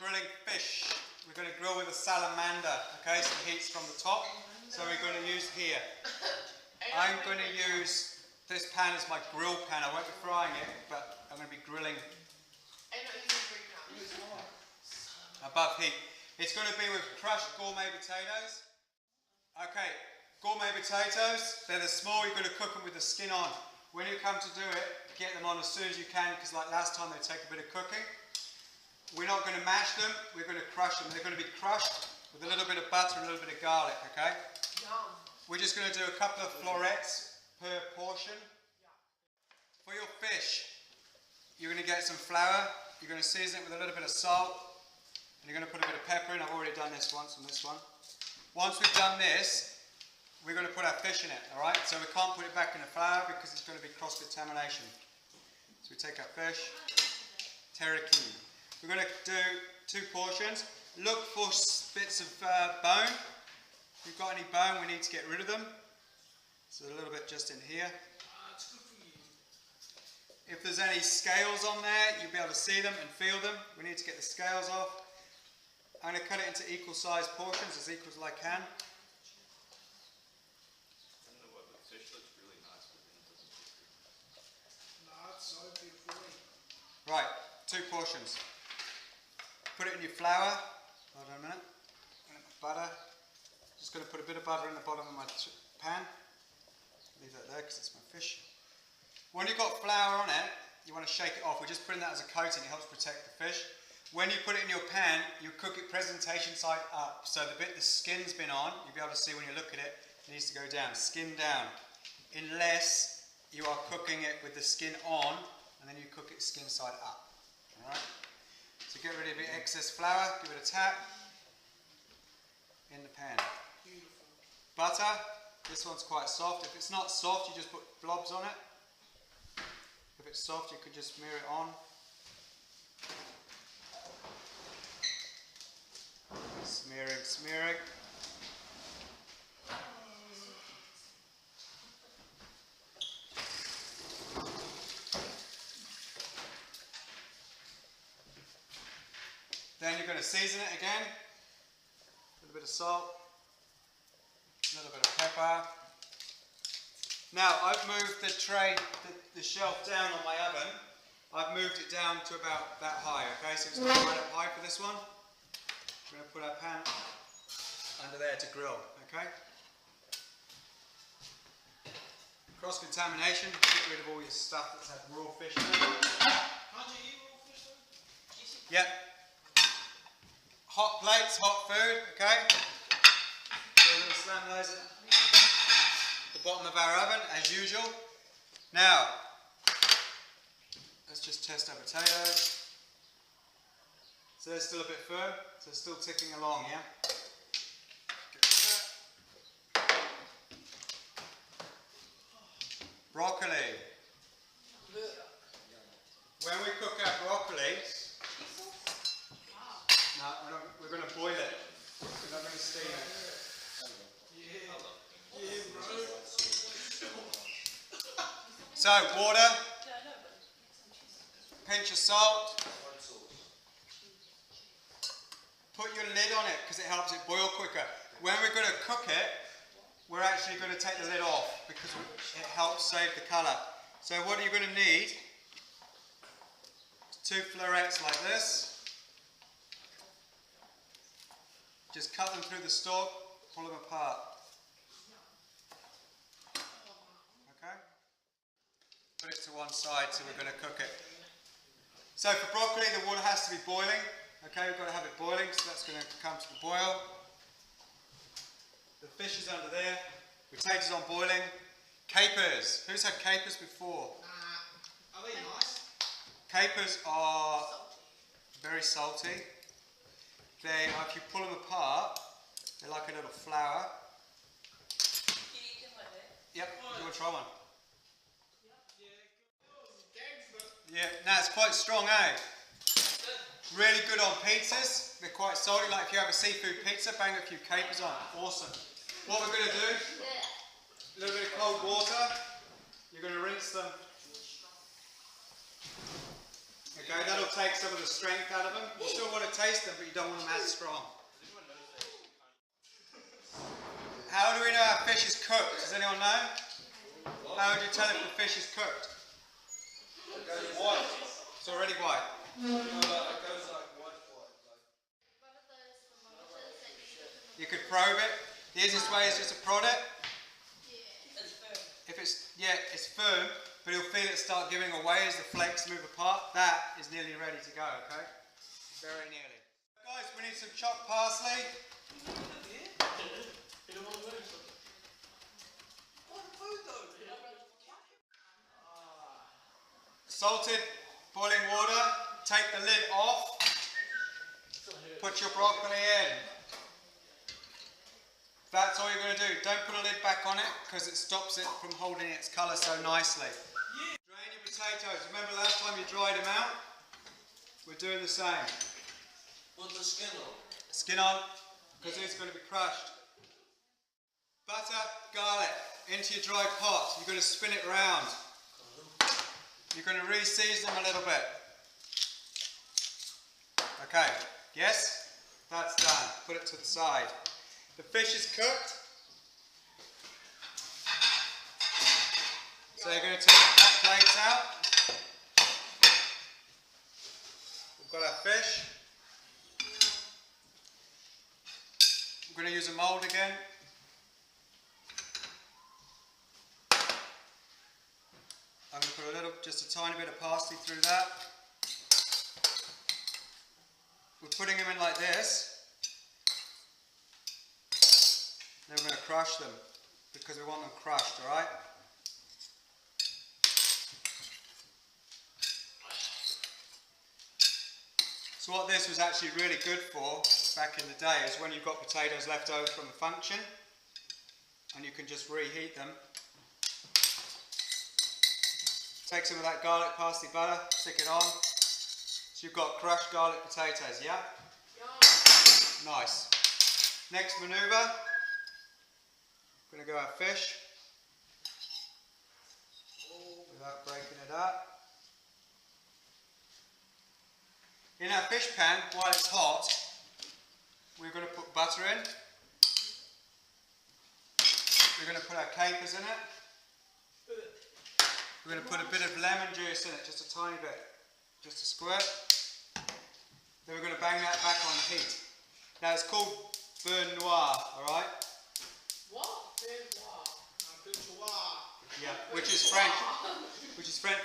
grilling fish. We're going to grill with a salamander, okay, so the heat's from the top. So we're going to use here. I'm going to use this pan as my grill pan. I won't be frying it, but I'm going to be grilling above heat. It's going to be with crushed gourmet potatoes. Okay, gourmet potatoes, they're the small, you're going to cook them with the skin on. When you come to do it, get them on as soon as you can, because like last time they take a bit of cooking. We're not going to mash them, we're going to crush them. They're going to be crushed with a little bit of butter and a little bit of garlic, okay? Yum. We're just going to do a couple of florets per portion. For your fish, you're going to get some flour, you're going to season it with a little bit of salt, and you're going to put a bit of pepper in. I've already done this once on this one. Once we've done this, we're going to put our fish in it, alright? So we can't put it back in the flour because it's going to be cross-contamination. So we take our fish, teriyaki. We're going to do 2 portions. Look for bits of bone. If you've got any bone, we need to get rid of them. So a little bit just in here. If there's any scales on there, you'll be able to see them and feel them. We need to get the scales off. I'm going to cut it into equal sized portions, as equal as I can. Right, 2 portions. Put it in your flour. Hold on a minute. Butter. Just going to put a bit of butter in the bottom of my pan. Leave that there because it's my fish. When you've got flour on it, you want to shake it off. We're just putting that as a coating. It helps protect the fish. When you put it in your pan, you cook it presentation side up. So the bit the skin's been on, you'll be able to see when you look at it, it needs to go down. Skin down. Unless you are cooking it with the skin on, and then you cook it skin side up. Alright? So get rid of the excess flour, give it a tap in the pan. Beautiful. Butter, this one's quite soft. If it's not soft, you just put blobs on it. If it's soft, you could just smear it on. Smearing, smearing. Then you're going to season it again. A little bit of salt, a little bit of pepper. Now I've moved the tray, the shelf down on my oven. I've moved it down to about that high, okay? So it's not right up high for this one. We're going to put our pan under there to grill, okay? Cross-contamination, get rid of all your stuff that's had raw fish in it. Can't you eat raw fish though? Yep. Hot plates, hot food, okay? So we're going to slam those at the bottom of our oven, as usual. Now, let's just test our potatoes. So they're still a bit firm, so they're still ticking along, yeah? Broccoli. When we cook our broccoli, no, we're going to boil it. We're not going to steam it. Yeah, bro. So, water, pinch of salt. Put your lid on it because it helps it boil quicker. When we're going to cook it, we're actually going to take the lid off because it helps save the colour. So what are you going to need? 2 florets like this. Just cut them through the stalk, pull them apart. Okay? Put it to one side so we're going to cook it. So for broccoli, the water has to be boiling. Okay, we've got to have it boiling, so that's going to come to the boil. The fish is under there. Potatoes on boiling. Capers. Who's had capers before? Are they nice? Capers are very salty. They, if you pull them apart, they're like a little flower. Can you eat them like that? Yep, you want to try one? Yeah. Yeah, no, it's quite strong, eh? Really good on pizzas. They're quite salty, like if you have a seafood pizza, bang a few capers on. Awesome. What we're going to do, a little bit of cold water. You're going to rinse them Okay, that'll take some of the strength out of them. You still want to taste them, but you don't want them as strong. How do we know our fish is cooked? Does anyone know? How would you tell if the fish is cooked? It goes white. It's already white. No, it goes like white. You could probe it. The easiest way is just to prod it. It's firm. If it's firm, but you'll feel it start giving away as the flakes move apart. That is nearly ready to go, okay? Very nearly. Guys, we need some chopped parsley. Salted boiling water. Take the lid off. Put your broccoli in. That's all you're going to do. Don't put a lid back on it because it stops it from holding its colour so nicely. Drain your potatoes. Remember last time you dried them out? We're doing the same. Put the skin on. Skin on because it's going to be crushed. Butter, garlic into your dry pot. You're going to spin it round. You're going to re-season them a little bit. Okay, yes? That's done. Put it to the side. The fish is cooked. So you're going to take that plate out. We've got our fish. We're going to use a mould again. I'm going to put just a tiny bit of parsley through that. We're putting them in like this. Then we're going to crush them because we want them crushed, alright? So what this was actually really good for back in the day is when you've got potatoes left over from a function and you can just reheat them. Take some of that garlic, parsley, butter, stick it on. So you've got crushed garlic potatoes, yeah? Nice. Next manoeuvre. We're going to go our fish without breaking it up. In our fish pan, while it's hot, we're going to put butter in. We're going to put our capers in it. We're going to put a bit of lemon juice in it, just a tiny bit, just a squirt. Then we're going to bang that back on heat. Now it's called beurre noir, alright? What? Yeah, which is French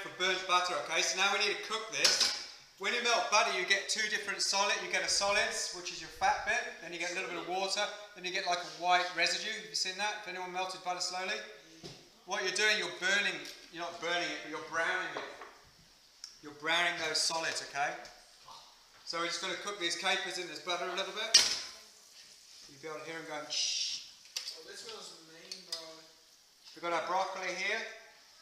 for burnt butter, okay? So now we need to cook this. When you melt butter, you get two different solids. You get a solids, which is your fat bit, then you get a little bit of water, then you get like a white residue. Have you seen that? If anyone melted butter slowly? What you're doing, you're burning, you're not burning it, but you're browning it. You're browning those solids, okay? So we're just going to cook these capers in this butter a little bit. You'll be able to hear them going shh. Oh, this smells mean, bro. We've got our broccoli here.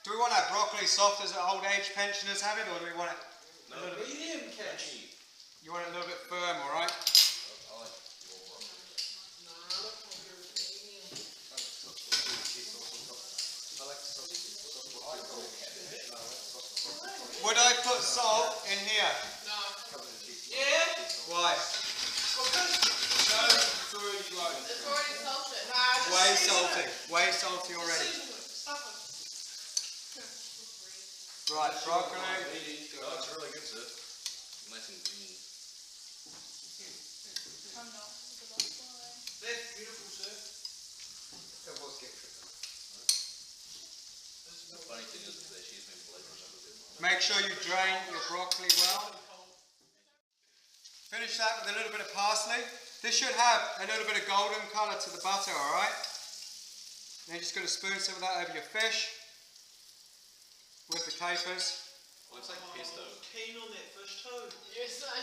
Do we want our broccoli soft as old age pensioners have it, or do we want it a little bit? Medium catchy. You want it a little bit firm, alright? Would I put salt in here? No. Yeah? Why? Because it's already like. It's already salted. Nah, just Way season salty. it. Way salty already. Season it. Stuff it. Right, broccoli. Oh, it's really good, sir. Nice and green. That's beautiful, sir. It was getting tricky. The funny thing is that she's been flavouring up a bit more. Make sure you drain your broccoli well. Finish that with a little bit of parsley. This should have a little bit of golden colour to the butter, alright? Then you're just going to spoon some of that over your fish with the capers. Looks like pesto. Keen on that fish too. Yes, son.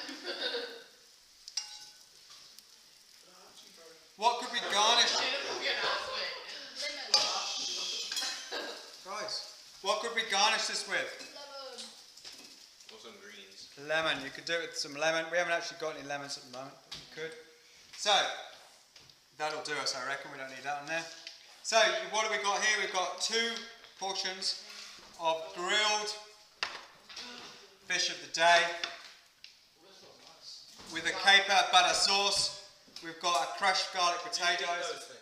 What could we garnish? You're not sweet. Guys, what could we garnish this with? Or some greens. Lemon. You could do it with some lemon. We haven't actually got any lemons at the moment, but we could. So, that'll do us, I reckon. We don't need that on there. So, what have we got here? We've got 2 portions of grilled fish of the day. With a caper butter sauce, we've got a crushed garlic potatoes.